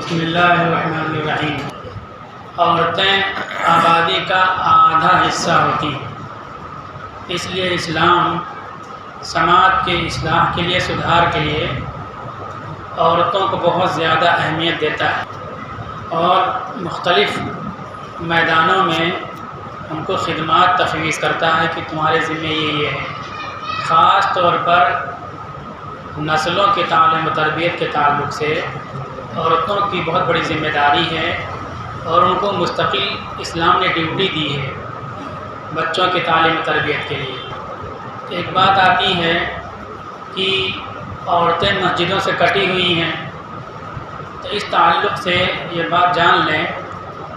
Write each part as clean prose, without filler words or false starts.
بسم اللہ الرحمن الرحیم۔ عورتیں آبادی کا آدھا حصہ ہوتی ہیں، اس لیے اسلام سماج کے اصلاح کے لیے، سدھار کے لیے عورتوں کو بہت زیادہ اہمیت دیتا ہے اور مختلف میدانوں میں ان کو خدمات تفویض کرتا ہے کہ تمہارے ذمہ یہ ہے۔ خاص طور پر نسلوں کے تعلیم و تربیت کے تعلق سے عورتوں کی بہت بڑی ذمہ داری ہے اور ان کو مستقل اسلام نے ڈیوٹی دی ہے بچوں کی تعلیم و تربیت کے لیے۔ ایک بات آتی ہے کہ عورتیں مسجدوں سے کٹی ہوئی ہیں، تو اس تعلق سے یہ بات جان لیں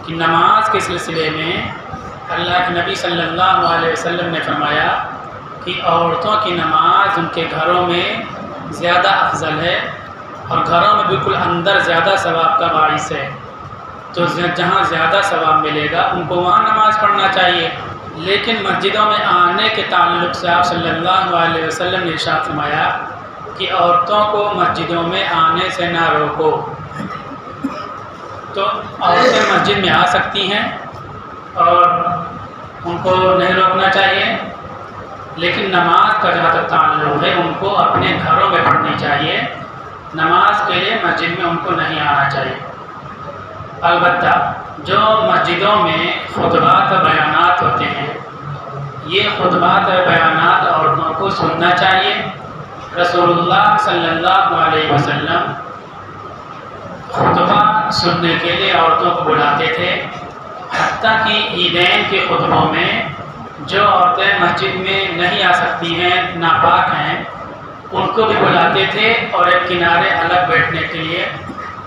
کہ نماز کے سلسلے میں اللہ کے نبی صلی اللہ علیہ وسلم نے فرمایا کہ عورتوں کی نماز ان کے گھروں میں زیادہ افضل ہے اور گھروں میں بالکل اندر زیادہ ثواب کا باعث ہے، تو جہاں زیادہ ثواب ملے گا ان کو وہاں نماز پڑھنا چاہیے۔ لیکن مسجدوں میں آنے کے تعلق سے آپ صلی اللہ علیہ وسلم نے ارشاد فرمایا کہ عورتوں کو مسجدوں میں آنے سے نہ روکو۔ تو عورتیں مسجد میں آ سکتی ہیں اور ان کو نہیں روکنا چاہیے، لیکن نماز کا جہاں تک تعلق ہے ان کو اپنے گھروں میں پڑھنی چاہیے، نماز کے لیے مسجد میں ان کو نہیں آنا چاہیے۔ البتہ جو مسجدوں میں خطبات و بیانات ہوتے ہیں، یہ خطبات و بیانات عورتوں کو سننا چاہیے۔ رسول اللہ صلی اللہ علیہ وسلم خطبہ سننے کے لیے عورتوں کو بلاتے تھے، حتیٰ کہ عیدین کے خطبوں میں جو عورتیں مسجد میں نہیں آ سکتی ہیں، ناپاک ہیں، ان کو بھی بلاتے تھے اور ایک کنارے الگ بیٹھنے کے لیے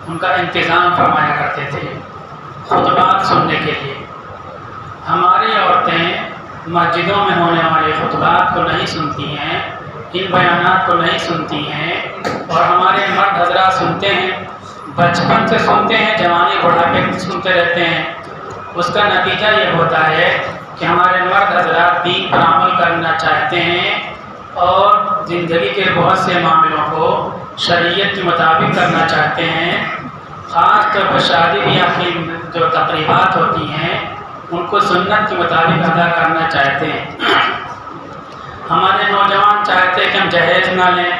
ان کا انتظام فرمایا کرتے تھے خطبات سننے کے لیے۔ ہماری عورتیں مسجدوں میں ہونے والے خطبات کو نہیں سنتی ہیں، ان بیانات کو نہیں سنتی ہیں، اور ہمارے مرد حضرات سنتے ہیں، بچپن سے سنتے ہیں، جوانی بڑھاپے تک سنتے رہتے ہیں۔ اس کا نتیجہ یہ ہوتا ہے کہ ہمارے مرد حضرات دین پر عمل کرنا چاہتے ہیں اور زندگی کے بہت سے معاملوں کو شریعت کے مطابق کرنا چاہتے ہیں۔ خاص طور پر شادی بیاہ کی جو تقریبات ہوتی ہیں ان کو سنت کے مطابق ادا کرنا چاہتے ہیں۔ ہمارے نوجوان چاہتے ہیں کہ ہم جہیز نہ لیں،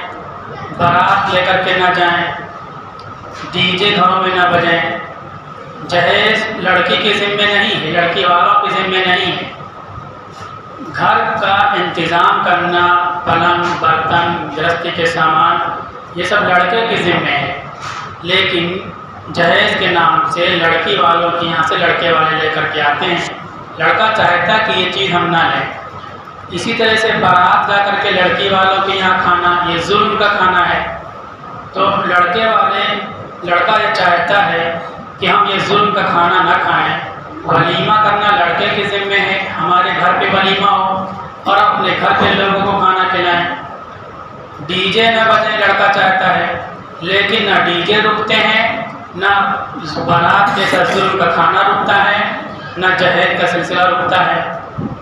بارات لے کر کے نہ جائیں، ڈی جے گھروں میں نہ بجائیں۔ جہیز لڑکی کے ذمے نہیں ہے، لڑکی والوں کے ذمے نہیں ہے۔ گھر کا انتظام کرنا، پلنگ، برتن، گرہستی کے سامان، یہ سب لڑکے کے ذمے ہے، لیکن جہیز کے نام سے لڑکی والوں کے یہاں سے لڑکے والے لے کر کے آتے ہیں۔ لڑکا چاہتا کہ یہ چیز ہم نہ لیں۔ اسی طرح سے بارات جا کر کے لڑکی والوں کے یہاں کھانا، یہ ظلم کا کھانا ہے۔ تو لڑکا یہ چاہتا ہے کہ ہم یہ ظلم کا کھانا نہ کھائیں۔ ولیمہ کرنا لڑکے کے ذمے ہے، ہمارے گھر پہ ولیمہ ہو اور اپنے گھر کے لوگوں کو کھانا کھلائیں۔ ڈی جے نہ بجیں لڑکا چاہتا ہے، لیکن نہ ڈی جے رکتے ہیں، نہ بارات کے ساتھ ظلم کا کھانا رکتا ہے، نہ جہیز کا سلسلہ رکتا ہے۔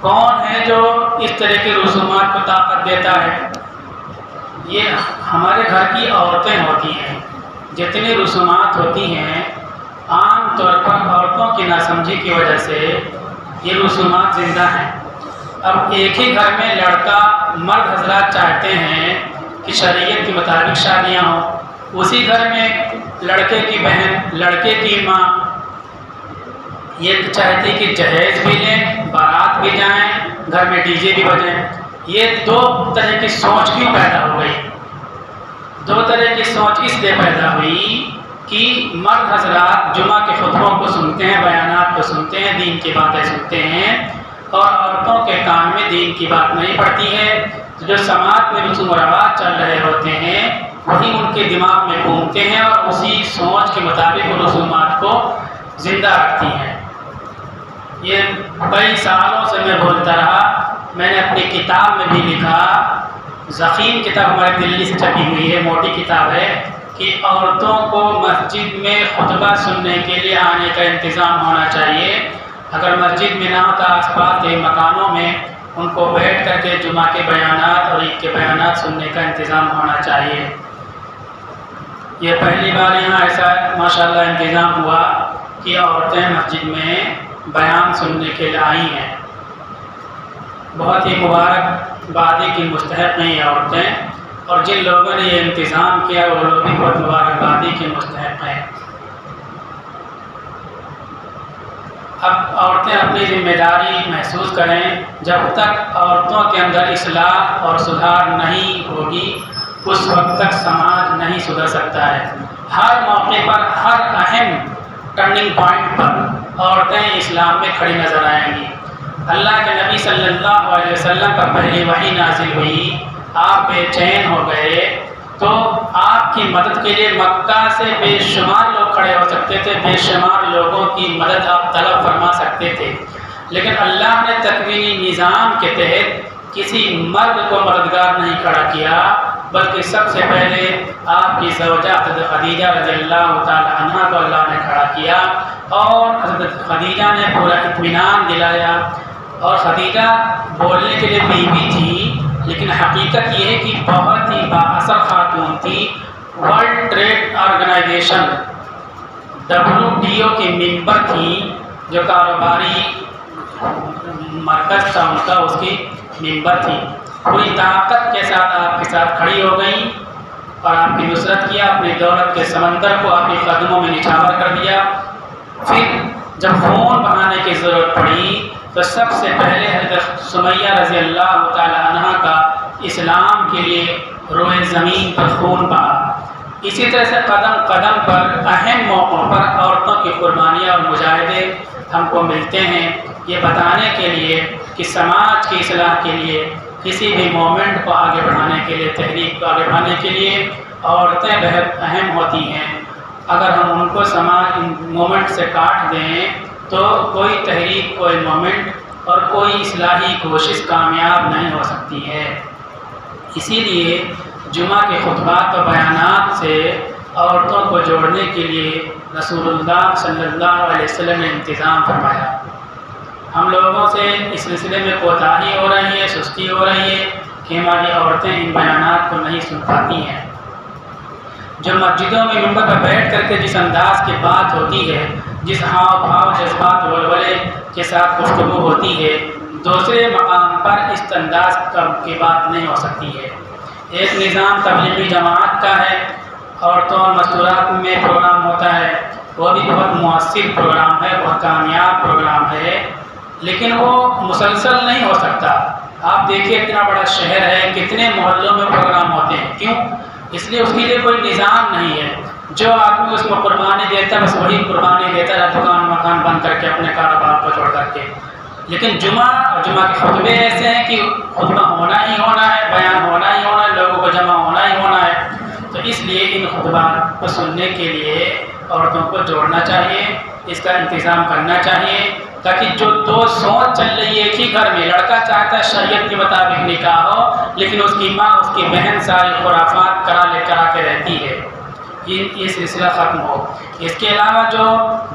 کون ہے جو اس طرح کی رسومات کو طاقت دیتا ہے؟ یہ ہمارے گھر کی عورتیں ہوتی ہیں۔ جتنی رسومات ہوتی ہیں عام طور پر عورتوں کی ناسمجھی کی وجہ سے یہ رسومات زندہ ہیں۔ اب ایک ہی گھر میں لڑکا مرد حضرات چاہتے ہیں کہ شریعت کے مطابق شادیاں ہوں، اسی گھر میں لڑکے کی بہن، لڑکے کی ماں یہ چاہتی کہ جہیز بھی لیں، بارات بھی جائیں، گھر میں ڈی جے بھی بجیں۔ یہ دو طرح کی سوچ کیوں پیدا ہو گئی؟ دو طرح کی سوچ اس لیے پیدا ہوئی کہ مرد حضرات جمعہ کے خطبوں کو سنتے ہیں، بیانات کو سنتے ہیں، دین کی باتیں سنتے ہیں، اور عورتوں کے کان میں دین کی بات نہیں پڑتی ہے۔ جو سماج میں رسوم و رواج چل رہے ہوتے ہیں وہی ان کے دماغ میں گھومتے ہیں اور اسی سوچ کے مطابق وہ رسومات کو زندہ رکھتی ہیں۔ یہ کئی سالوں سے میں بولتا رہا، میں نے اپنی کتاب میں بھی لکھا، ضخیم کتاب ہمارے دلی سے چھپی ہوئی ہے، موٹی کتاب ہے، کہ عورتوں کو مسجد میں خطبہ سننے کے لیے آنے کا انتظام ہونا چاہیے۔ اگر مسجد میں نہ ہو تو آس پاس کے مکانوں میں ان کو بیٹھ کر کے جمعہ کے بیانات اور عید کے بیانات سننے کا انتظام ہونا چاہیے۔ یہ پہلی بار یہاں ایسا ماشاءاللہ انتظام ہوا کہ عورتیں مسجد میں بیان سننے کے لیے آئی ہیں. بہت ہی مبارک بادی کی مستحق ہیں یہ عورتیں، اور جن لوگوں نے یہ انتظام کیا وہ لوگ بھی بہت مبارک بادی کے مستحق ہیں. اب عورتیں اپنی ذمہ داری محسوس کریں. جب تک عورتوں کے اندر اصلاح اور سدھار نہیں ہوگی اس وقت تک سماج نہیں سدھر سکتا ہے. ہر موقع پر، ہر اہم ٹرننگ پوائنٹ پر عورتیں اسلام میں کھڑی نظر آئیں گی. اللہ کے نبی صلی اللہ علیہ وسلم پر پہلی وحی نازل ہوئی، آپ بے چین ہو گئے تو آپ کی مدد کے لیے مکہ سے بے شمار لوگ کھڑے ہو سکتے تھے، بے شمار لوگوں کی مدد آپ طلب فرما سکتے تھے، لیکن اللہ نے تکوینی نظام کے تحت کسی مرد کو مددگار نہیں کھڑا کیا، بلکہ سب سے پہلے آپ کی زوجہ حضرت خدیجہ رضی اللہ تعالی عنہ کو اللہ نے کھڑا کیا، اور حضرت خدیجہ نے پورا اطمینان دلایا. اور خدیجہ بولنے کے لیے بیوی تھی، لیکن حقیقت یہ ہے کہ بہت ہی بااثر خاتون تھی. ورلڈ ٹریڈ آرگنائزیشن WTO کی ممبر تھی، جو کاروباری مرکز تھا ان کا، اس کی ممبر تھی. پوری طاقت کے ساتھ آپ کے ساتھ کھڑی ہو گئی اور آپ کی نصرت کیا، اپنی دولت کے سمندر کو آپ کے قدموں میں نچھاور کر دیا. پھر جب خون بہانے کی ضرورت پڑی تو سب سے پہلے حضرت سمیہ رضی اللہ تعالی عنہ کا اسلام کے لیے روئے زمین پر خون بہا. اسی طرح سے قدم قدم پر اہم موقعوں پر عورتوں کی قربانیاں اور مجاہدے ہم کو ملتے ہیں، یہ بتانے کے لیے کہ سماج کی اصلاح کے لیے، کسی بھی مومنٹ کو آگے بڑھانے کے لیے، تحریک کو آگے بڑھانے کے لیے عورتیں بہت اہم ہوتی ہیں. اگر ہم ان کو سماج مومنٹ سے کاٹ دیں تو کوئی تحریک، کوئی مومنٹ اور کوئی اصلاحی کوشش کامیاب نہیں ہو سکتی ہے. اسی لیے جمعہ کے خطبات و بیانات سے عورتوں کو جوڑنے کے لیے رسول اللہ صلی اللہ علیہ وسلم نے انتظام فرمایا. ہم لوگوں سے اس سلسلے میں کوتاہی ہو رہی ہے، سستی ہو رہی ہے کہ ہماری عورتیں ان بیانات کو نہیں سن پاتی ہیں. جو مسجدوں میں منبر پر بیٹھ کر کے جس انداز کی بات ہوتی ہے، جس ہاؤ بھاؤ جذبات ولولے کے ساتھ گفتگو ہوتی ہے، دوسرے مقام پر اس انداز کی بات نہیں ہو سکتی ہے. ایک نظام تبلیغی جماعت کا ہے، عورتوں اور مستورات میں پروگرام ہوتا ہے، وہ بھی بہت مؤثر پروگرام ہے، بہت کامیاب پروگرام ہے، لیکن وہ مسلسل نہیں ہو سکتا. آپ دیکھیے اتنا بڑا شہر ہے، کتنے محلوں میں پروگرام ہوتے ہیں. کیوں؟ اس لیے اس کے لیے کوئی نظام نہیں ہے. جو آدمی اس میں قربانی دیتا ہے بس وہی قربانی دیتا ہے، دکان مکان بند کر کے، اپنے کاروبار کو چھوڑ کر کے. لیکن جمعہ اور جمعہ کے خطبے ایسے ہیں کہ خطبہ ہونا ہی ہونا ہے، بیان ہونا ہی ہونا ہے، لوگوں کو جمع ہونا ہی ہونا ہے. تو اس لیے ان خطبات کو سننے کے لیے عورتوں کو جوڑنا چاہیے، اس کا انتظام کرنا چاہیے، تاکہ جو دو سوچ چل رہی ہے ایک ہی گھر میں، لڑکا چاہتا ہے شریعت کے مطابق نکاح ہو، لیکن اس کی ماں، اس کی بہن ساری خرافات کرا کے رہتی ہے، یہ سلسلہ ختم ہو. اس کے علاوہ جو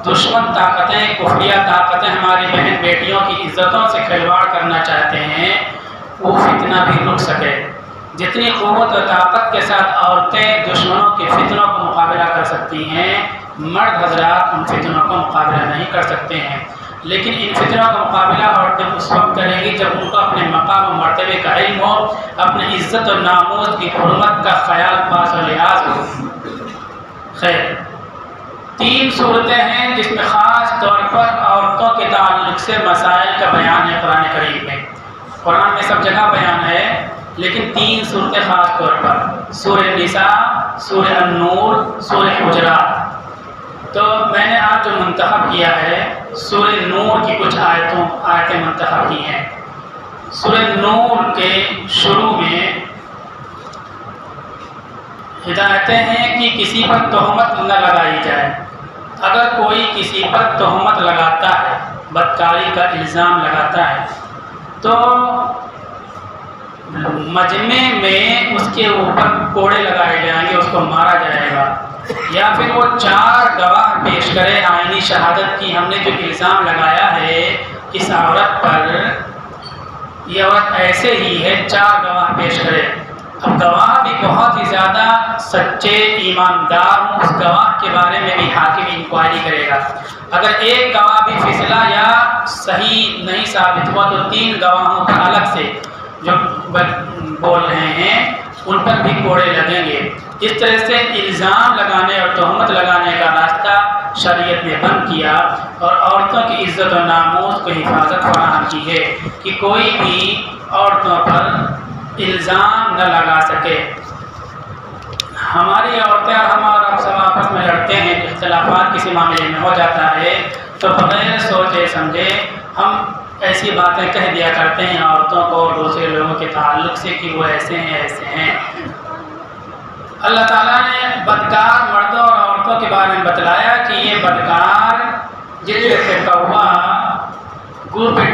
دشمن طاقتیں، کفریہ طاقتیں ہماری بہن بیٹیوں کی عزتوں سے کھلواڑ کرنا چاہتے ہیں، وہ فتنہ بھی رک سکے. جتنی قوت و طاقت کے ساتھ عورتیں دشمنوں کے فتنوں کو مقابلہ کر سکتی ہیں، مرد حضرات ان فتنوں کو مقابلہ نہیں کر سکتے ہیں. لیکن ان فتنوں کا مقابلہ عورتیں اس وقت کریں گی جب ان کو اپنے مقام و مرتبے کا علم ہو، اپنی عزت و ناموس کی حرمت کا خیال پاس و لحاظ ہو. خیر، 3 صورتیں ہیں جس میں خاص طور پر عورتوں کے تعلق سے مسائل کا بیان ہے قرآن کریم میں. قرآن میں سب جگہ بیان ہے، لیکن 3 صورتیں خاص طور پر، سورہ نساء، سورہ النور، سورہ حجرات. تو میں نے آج جو منتخب کیا ہے سورہ نور کی کچھ آیتیں منتخب کی ہیں. سورہ نور کے شروع میں ہدایتیں ہیں کہ کسی پر تہمت نہ لگائی جائے. اگر کوئی کسی پر تہمت لگاتا ہے، بدکاری کا الزام لگاتا ہے، تو مجمع میں اس کے اوپر کوڑے لگائے جائیں گے، اس کو مارا جائے گا. یا پھر وہ 4 گواہ پیش کرے آئینی شہادت کی، ہم نے جو الزام لگایا ہے اس عورت پر، یہ عورت ایسے ہی ہے، 4 گواہ پیش کرے. اب گواہ بھی بہت ہی زیادہ سچے ایماندار ہوں، اس گواہ کے بارے میں بھی انکوائری کرے گا۔ اگر ایک گواہ بھی پھسلا یا صحیح نہیں ثابت ہوا تو 3 گواہوں کا الگ سے جو بول رہے ہیں ان پر بھی کوڑے لگیں گے۔ اس طرح سے الزام لگانے اور تہمت لگانے کا راستہ شریعت نے بند کیا اور عورتوں کی عزت و ناموس کو حفاظت فراہم کی ہے کہ کوئی بھی عورتوں پر الزام نہ لگا سکے۔ ہماری عورتیں اور ہمارا سب آپس میں لڑتے ہیں، اختلافات کسی معاملے میں ہو جاتا ہے تو بغیر سوچے سمجھے ہم ایسی باتیں کہہ دیا کرتے ہیں عورتوں کو اور دوسرے لوگوں کے تعلق سے کہ وہ ایسے ہیں ایسے ہیں۔ اللہ تعالیٰ نے بدکار مردوں اور عورتوں کے بارے میں بتلایا کہ یہ بدکار جس سے کوا گڑ پہ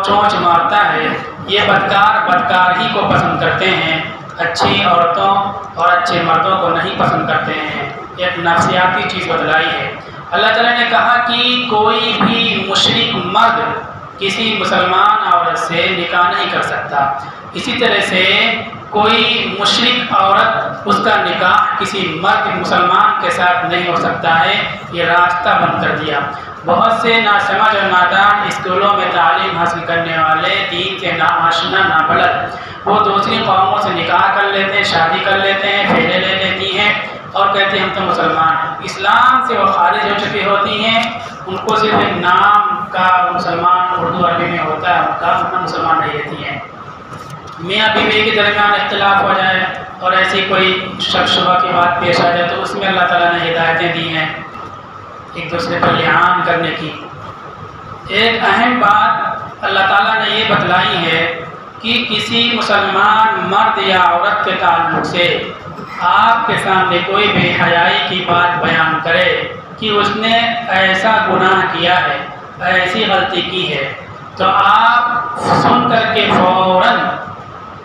چونچ مارتا ہے، یہ بدکار ہی کو پسند کرتے ہیں، اچھی عورتوں اور اچھے مردوں کو نہیں پسند کرتے ہیں۔ ایک نفسیاتی چیز بتلائی ہے۔ اللہ تعالیٰ نے کہا کہ کوئی بھی مشرک مرد کسی مسلمان عورت سے نکاح نہیں کر سکتا، اسی طرح سے کوئی مشرک عورت اس کا نکاح کسی مرد مسلمان کے ساتھ نہیں ہو سکتا ہے، یہ راستہ بند کر دیا۔ بہت سے ناسمجھ اور نادان اسکولوں میں تعلیم حاصل کرنے والے، دین سے ناآشنا نابلد، وہ دوسری قوموں سے نکاح کر لیتے ہیں، شادی کر لیتے ہیں، پھیرے لے لیتی ہیں اور کہتے ہیں ہم تو مسلمان ہیں۔ اسلام سے وہ خارج ہو چکی ہوتی ہیں، ان کو صرف ایک نام کا مسلمان اردو عربی میں ہوتا ہے، ان کا مسلمان نہیں رہتی ہیں۔ میاں بیوی کے درمیان اختلاف ہو جائے اور ایسی کوئی شک شبہ کی بات پیش آ جائے تو اس میں اللہ تعالیٰ نے ہدایتیں دی ہیں ایک دوسرے پر لعان کرنے کی۔ ایک اہم بات اللہ تعالیٰ نے یہ بتلائی ہے کہ کسی مسلمان مرد یا عورت کے تعلق سے آپ کے سامنے کوئی بے حیائی کی بات بیان کرے کہ اس نے ایسا گناہ کیا ہے، ایسی غلطی کی ہے، تو آپ سن کر کے فوراً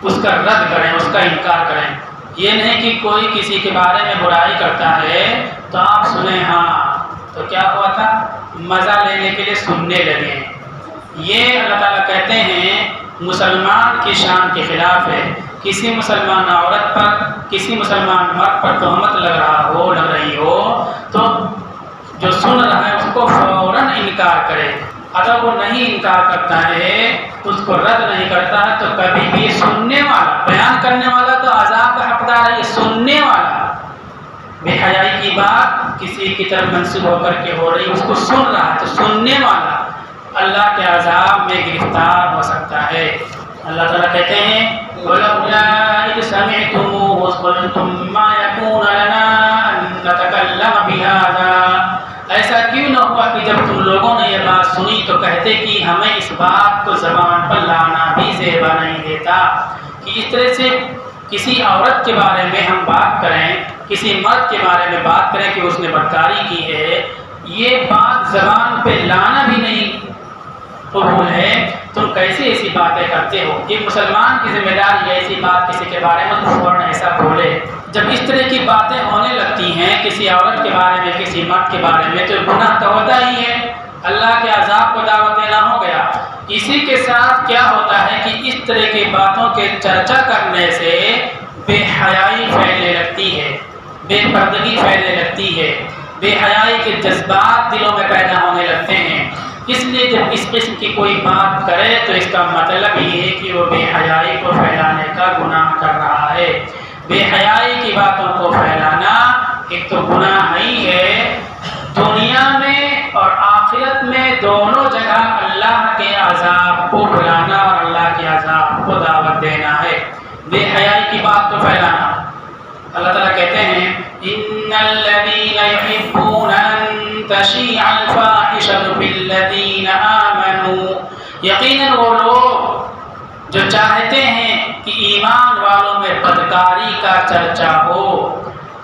اس کا رد کریں، اس کا انکار کریں۔ یہ نہیں کہ کوئی کسی کے بارے میں برائی کرتا ہے تو آپ سنیں ہاں تو کیا ہوا تھا، مزہ لینے کے لیے سننے لگے۔ یہ اللہ تعالیٰ کہتے ہیں مسلمان کی شان کے خلاف ہے۔ کسی مسلمان عورت پر، کسی مسلمان مرد پر تہمت لگ رہی ہو تو جو سن رہا ہے اس کو فوراً انکار کرے۔ اگر وہ نہیں انکار کرتا ہے، اس کو رد نہیں کرتا ہے تو کبھی بھی سننے والا، بیان کرنے والا تو عذاب کا حقدار ہے، سننے والا بے حیائی کی بات کسی کی طرف منسوب ہو کر کے ہو رہی، اس کو سن رہا ہے تو سننے والا اللہ کے عذاب میں گرفتار ہو سکتا ہے۔ اللہ تعالیٰ کہتے ہیں وَلَوْلَا إِذْ سَمِعْتُمُوهُ قُلْتُم مَّا يَكُونُ لَنَا أَن نَّتَكَلَّمَ بِهَٰذَا، ایسا کیوں نہ ہوا کہ جب تم لوگوں نے یہ بات سنی تو کہتے کہ ہمیں اس بات کو زبان پر لانا بھی زیبا نہیں دیتا۔ کہ اس طرح سے کسی عورت کے بارے میں ہم بات کریں، کسی مرد کے بارے میں بات کریں کہ اس نے بدکاری کی ہے، یہ بات زبان پہ لانا بھی نہیں قبول ہے، تم کیسے ایسی باتیں کرتے ہو؟ ایک مسلمان کی ذمہ داری ہے ایسی بات کسی کے بارے میں تو فوراً ایسا بولے۔ جب اس طرح کی باتیں ہونے لگتی ہیں کسی عورت کے بارے میں، کسی مرد کے بارے میں، تو گناہ تو ہوتا ہی ہے، اللہ کے عذاب کو دعوت دینا ہو گیا۔ اسی کے ساتھ کیا ہوتا ہے کہ اس طرح کی باتوں کے چرچا کرنے سے بے حیائی پھیلنے لگتی ہے، بے پردگی پھیلنے لگتی ہے، بے حیائی کے جذبات دلوں میں پیدا ہونے لگتے ہیں۔ اس لیے جب اس قسم کی کوئی بات کرے تو اس کا مطلب یہ ہے کہ وہ بے حیائی کو پھیلانے کا گناہ کر رہا ہے۔ بے حیائی کی باتوں کو پھیلانا ایک تو گناہ نہیں ہے، دنیا میں اور آخرت میں دونوں جگہ اللہ کے عذاب کو بلانا اور اللہ کے عذاب کو دعوت دینا ہے۔ بے حیائی کی بات کو پھیلانا، اللہ تعالیٰ کہتے ہیں ان الذين يحبون ان تشيع الفاحشة في الذين آمنوا، یقیناً وہ لوگ جو چاہتے ہیں کہ ایمان والوں میں بدکاری کا چرچا ہو،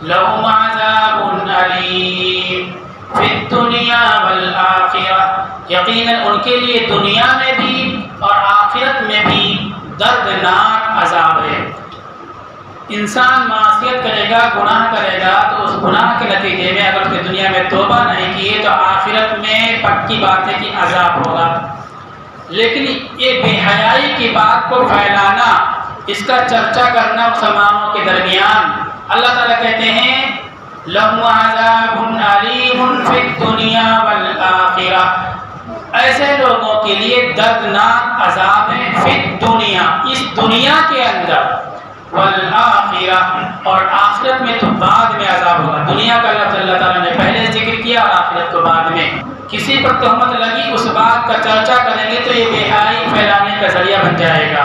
لهم عذاب علیم فی الدنیا والآخرہ، یقیناً ان کے لیے دنیا میں بھی اور آخرت میں بھی دردناک عذاب ہے۔ انسان معصیت کرے گا، گناہ کرے گا تو اس گناہ کے نتیجے میں اگر اس نے دنیا میں توبہ نہیں کی تو آخرت میں پکی بات ہے کہ عذاب ہوگا۔ لیکن یہ بے حیائی کی بات کو پھیلانا، اس کا چرچا کرنا مسلمانوں کے درمیان، اللہ تعالیٰ کہتے ہیں لَهُمْ عَذَابٌ عَلِيمٌ کے لیے دردناک عذاب ہے فی دنیا، اس دنیا کے اندر، والآخرہ اور آخرت میں تو بعد میں عذاب ہوگا۔ دنیا کا لفظ اللہ تعالیٰ نے پہلے ذکر کیا اور آخرت کو بعد میں۔ کسی پر تہمت لگی، اس بات کا چرچا کریں گے تو یہ بے حیائی پھیلانے کا ذریعہ بن جائے گا۔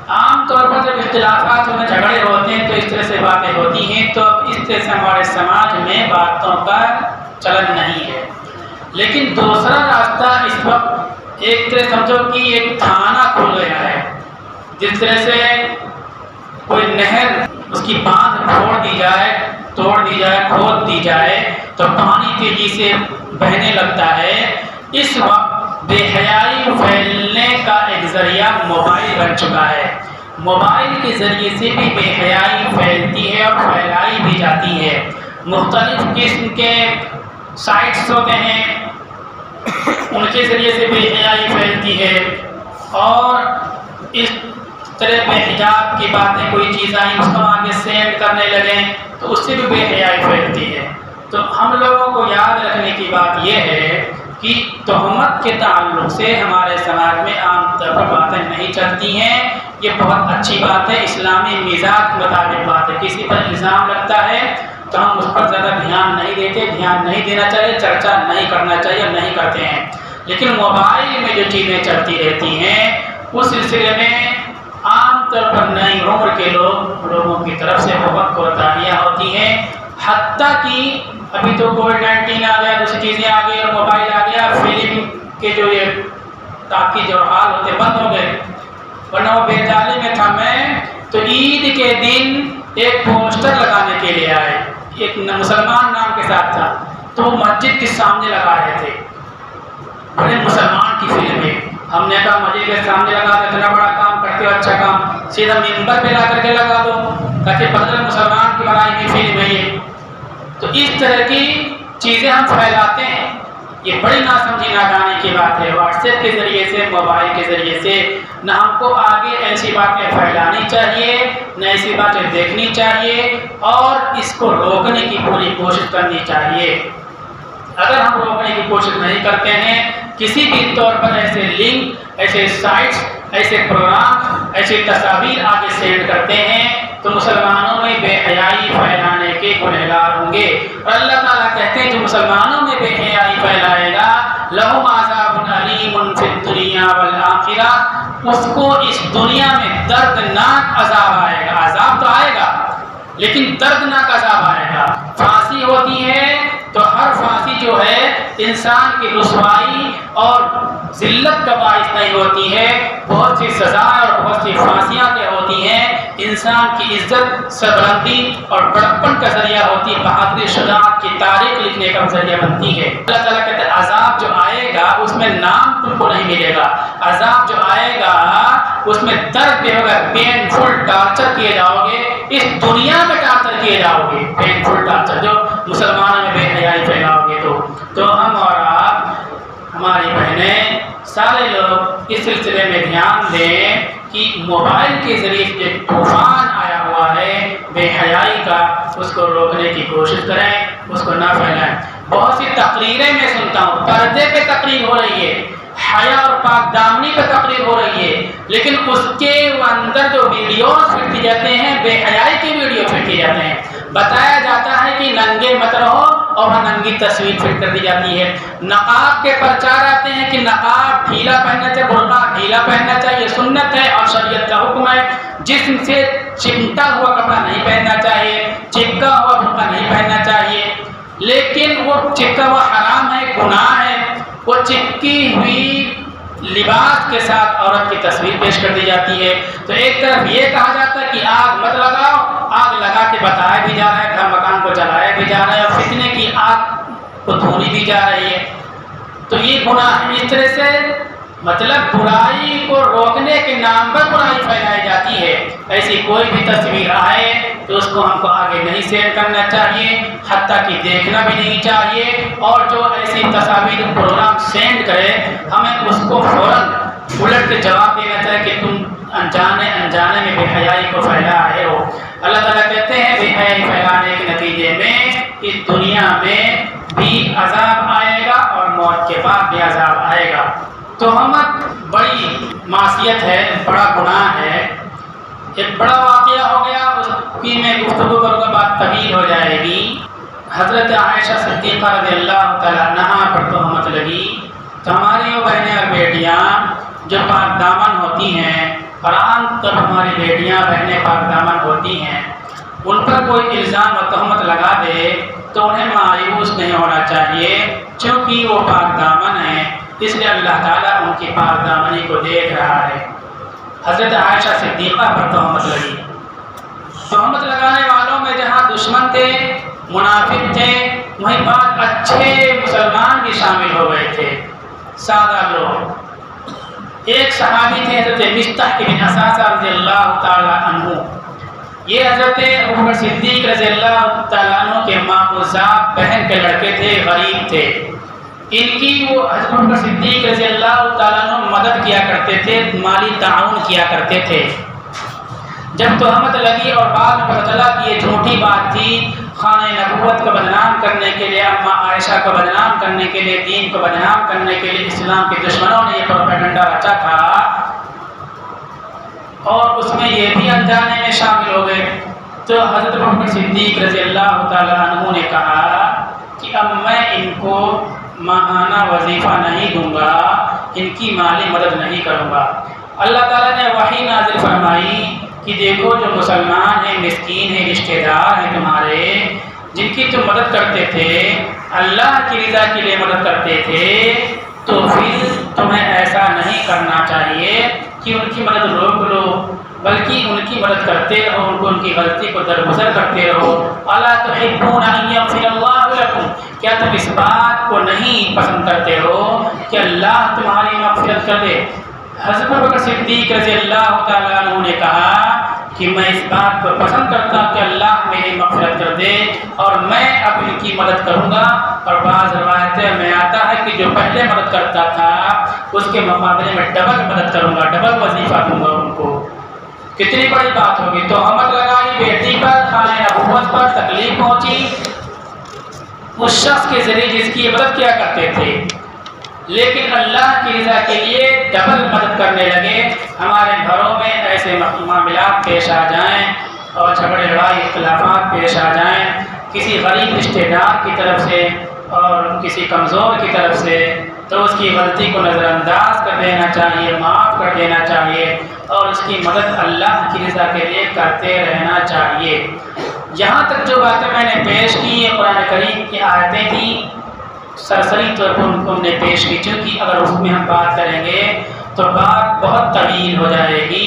عام طور پر جب اختلافات ہونے، جھگڑے ہوتے ہیں تو اس طرح سے باتیں ہوتی ہیں، تو اب اس طرح سے ہمارے سماج میں باتوں کا چلن نہیں ہے۔ لیکن دوسرا راستہ اس وقت ایک طرح سمجھو کہ ایک تھانہ کھل گیا ہے، جس طرح سے کوئی نہر، اس کی باندھ توڑ دی جائے، کھود دی جائے تو پانی تیزی سے بہنے لگتا ہے۔ اس وقت بے حیائی پھیلنے کا ایک ذریعہ موبائل بن چکا ہے۔ موبائل کے ذریعے سے بھی بے حیائی پھیلتی ہے اور پھیلائی بھی جاتی ہے۔ مختلف قسم کے سائٹس ہوتے ہیں، ان کے ذریعے سے بے حیائی پھیلتی ہے، اور اس طرح بے حجاب کی باتیں، کوئی چیز آئیں اس کو آگے سینڈ کرنے لگیں تو اس سے بھی بے حیائی پھیلتی ہے۔ تو ہم لوگوں کو یاد رکھنے کی بات یہ ہے کہ تہمت کے تعلق سے ہمارے سماج میں عام طور پر باتیں نہیں چلتی ہیں۔ یہ بہت اچھی بات ہے، اسلامی مزاج کے مطابق بات ہے۔ کسی پر الزام لگتا ہے تو ہم اس پر زیادہ دھیان نہیں دیتے، دھیان نہیں دینا چاہیے، چرچا نہیں کرنا چاہیے، نہیں کرتے ہیں۔ لیکن موبائل میں جو چیزیں چلتی رہتی ہیں اس سلسلے میں عام طور پر نئی عمر کے لوگوں کی طرف سے بہت کوتاہیاں ہوتی ہیں، حتیٰ کہ ابھی تو کووڈ-19 آ گیا، دوسری چیزیں آ گئی اور موبائل آ گیا، فلم کے جو یہ تاکہ جو حال ہوتے بند ہو گئے، ورنہ وہ بیتالی میں تھا میں تو عید کے دن ایک پوسٹر لگانے کے لیے آئے، ایک مسلمان نام کے ساتھ تھا، تو وہ مسجد کے سامنے لگا رہے تھے، بڑے مسلمان کی فلم ہے۔ ہم نے کہا مسجد کے سامنے لگا دو، اتنا بڑا کام کرتے ہو، اچھا کام سیدھا ممبر پہ لا کر کے لگا دو تاکہ بدل مسلمان کی بنائی ہوئی فلم ہے یہ۔ تو اس طرح کی چیزیں ہم پھیلاتے ہیں، یہ بڑی ناسمجھی نادانی کی بات ہے۔ واٹس ایپ کے ذریعے سے، موبائل کے ذریعے سے نہ ہم کو آگے ایسی باتیں پھیلانی چاہیے، نہ ایسی باتیں دیکھنی چاہیے، اور اس کو روکنے کی پوری کوشش کرنی چاہیے۔ اگر ہم روکنے کی کوشش نہیں کرتے ہیں، کسی بھی طور پر ایسے لنک، ایسے سائٹس، ایسے پروگرام، ایسی تصاویر آگے سینڈ کرتے ہیں تو مسلمانوں میں بے حیائی پھیلانے کے گنہگار ہوں گے۔ اور اللہ تعالیٰ کہتے ہیں جو مسلمانوں میں بے حیائی پھیلائے گا لہم عذاب علیم فی الدنیا والآخرہ، اس کو اس دنیا میں دردناک عذاب آئے گا۔ عذاب تو آئے گا لیکن دردناک عذاب آئے گا۔ پھانسی ہوتی ہے تو ہر پھانسی جو ہے انسان کی رسوائی اور ذلت کا باعث نہیں ہوتی ہے، بہت سی سزائیں اور بہت سی پھانسیاں کیا ہوتی ہیں، انسان کی عزت، سربلندی اور بڑپن کا ذریعہ ہوتی ہے، بہادری شجاعت کی تاریخ لکھنے کا ذریعہ بنتی ہے۔ اللہ تعالیٰ کہتے ہیں عذاب جو آئے گا اس میں نام تم کو نہیں ملے گا، عذاب جو آئے گا اس میں درد بھی ہوگا، پینفل ٹارچر کیے جاؤ گے، اس دنیا میں ٹارچر کیے جاؤ گے، پینفل ٹارچر جو مسلمانوں میں بے حیائی پھیلاؤ گے تو ہم اور آپ، ہماری بہنیں، سارے لوگ اس سلسلے میں دھیان دیں کہ موبائل کے ذریعے جو طوفان آیا ہوا ہے بے حیائی کا، اس کو روکنے کی کوشش کریں، اس کو نہ پھیلائیں۔ بہت سی تقریریں میں سنتا ہوں، پردے پہ تقریر ہو رہی ہے، حیا اور پاک دامنی پہ تقریر ہو رہی ہے، لیکن اس کے اندر جو ویڈیوز فٹ کی جاتے ہیں بے حیائی کی ویڈیو فٹ کی جاتے ہیں، بتایا جاتا ہے کہ ننگے مت رہو اور ننگی تصویر فٹ کر دی جاتی ہے۔ نقاب کے پرچار آتے ہیں کہ نقاب ڈھیلا پہننا چاہیے، برقع ڈھیلا پہننا چاہیے، سنت ہے اور شریعت کا حکم ہے، جسم سے چمٹا ہوا کپڑا نہیں پہننا چاہیے، چپکا ہوا برقع نہیں پہننا چاہیے، لیکن وہ چپکا ہوا حرام ہے، گناہ ہے، وہ چپکی ہوئی لباس کے ساتھ عورت کی تصویر پیش کر دی جاتی ہے۔ تو ایک طرف یہ کہا جاتا ہے کہ آگ مت لگاؤ، آگ لگا کے بتایا بھی جا رہا ہے، گھر مکان کو جلایا بھی جا رہا ہے، اور فتنے کی آگ کو دھونی بھی جا رہی ہے، تو یہ گناہ ہے۔ اس طرح سے مطلب برائی کو روکنے کے نام پر برائی پھیلائی جاتی ہے۔ ایسی کوئی بھی تصویر آئے تو اس کو ہم کو آگے نہیں سیئر کرنا چاہیے، حتیٰ کہ دیکھنا بھی نہیں چاہیے، اور جو ایسی تصاویر پروگرام سینڈ کرے ہمیں اس کو فوراً الٹ کے جواب دینا چاہیے کہ تم انجانے میں بے حیائی کو پھیلا رہے ہو۔ اللہ تعالیٰ کہتے ہیں بے حیائی پھیلانے کے نتیجے میں اس دنیا میں بھی عذاب آئے گا اور موت کے بعد بھی عذاب آئے گا۔ تہمت بڑی معصیت ہے، بڑا گناہ ہے۔ ایک بڑا واقعہ ہو گیا، اس کی میں گفتگو کروں گا، بات طویل ہو جائے گی۔ حضرت عائشہ صدیقہ رضی اللہ تعالیٰ عنہا پر تہمت لگی تو ہماری وہ بہنیں اور بیٹیاں جو پاک دامن ہوتی ہیں، قرآن تب ہماری بیٹیاں بہنیں پاک دامن ہوتی ہیں، ان پر کوئی الزام و تہمت لگا دے تو انہیں مایوس نہیں ہونا چاہیے، چونکہ وہ پاک دامن ہیں، اس لیے اللہ تعالیٰ ان کی پاک دامنی کو دیکھ رہا ہے۔ حضرت عائشہ صدیقہ پر تہمت لگی۔ تہمت لگانے والوں میں جہاں دشمن تھے، منافق تھے، وہیں بعض اچھے مسلمان بھی شامل ہو گئے تھے، سادہ لوگ۔ ایک صحابی تھے حضرت مصطح بن اساسہ رضی اللہ تعالیٰ عنہ۔ یہ حضرت ابوبکر صدیق رضی اللہ تعالیٰ عنہ کے ماں بہن کے لڑکے تھے، غریب تھے۔ ان کی وہ حضرت ابوبکر صدیق رضی اللہ تعالیٰ عنہ مدد کیا کرتے تھے، مالی تعاون کیا کرتے تھے۔ جب تہمت لگی اور بعد میں پتہ چلا کہ یہ جھوٹی بات تھی، خانہ نبوت کو بدنام کرنے کے لیے، اماں عائشہ کو بدنام کرنے کے لیے، دین کو بدنام کرنے کے لیے اسلام کے دشمنوں نے یہ پروپیگنڈا رچا تھا، اور اس میں یہ بھی انجانے میں شامل ہو گئے، تو حضرت ابوبکر صدیق رضی اللہ تعالیٰ عنہ نے کہا کہ اب میں ان کو ماہانہ وظیفہ نہیں دوں گا، ان کی مالی مدد نہیں کروں گا۔ اللہ تعالیٰ نے وحی نازل فرمائی کہ دیکھو جو مسلمان ہیں، مسکین ہیں، رشتہ دار ہیں تمہارے، جن کی تم مدد کرتے تھے، اللہ کی رضا کے لیے مدد کرتے تھے، تو پھر تمہیں ایسا نہیں کرنا چاہیے کہ ان کی مدد روک لو، بلکہ ان کی مدد کرتے رہو، ان کو ان کی غلطی کو درگزر کرتے رہو۔ الا تحبون ان یغفر اللہ لکم، کیا تم اس بات کو نہیں پسند کرتے ہو کہ اللہ تمہاری مغفرت کر دے؟ حضرت ابوبکر صدیق رضی اللہ تعالیٰ عنہ نے کہا کہ میں اس بات کو پسند کرتا ہوں کہ اللہ میری مغفرت کر دے، اور میں اب ان کی مدد کروں گا۔ اور بعض روایتیں میں آتا ہے کہ جو پہلے مدد کرتا تھا اس کے مقابلے میں ڈبل مدد کروں گا، ڈبل وظیفہ دوں گا ان کو۔ کتنی بڑی بات ہوگی! تہمت لگائی بیٹی پر، خانہ نبوت پر، تکلیف پہنچی اس شخص کے ذریعے جس کی مدد کیا کرتے تھے، لیکن اللہ کی رضا کے لیے ڈبل مدد کرنے لگے۔ ہمارے گھروں میں ایسے معاملات پیش آ جائیں اور جھگڑے لڑائی اختلافات پیش آ جائیں کسی غریب رشتہ دار کی طرف سے اور کسی کمزور کی طرف سے، تو اس کی غلطی کو نظر انداز کر دینا چاہیے، معاف کر دینا چاہیے، اور اس کی مدد اللہ کی رضا کے لیے کرتے رہنا چاہیے۔ یہاں تک جو باتیں میں نے پیش کی یہ قرآن کریم کی آیتیں تھیں، سرسری طور پر ان کو ہم نے پیش کی، چونکہ اگر اس میں ہم بات کریں گے تو بات بہت طویل ہو جائے گی۔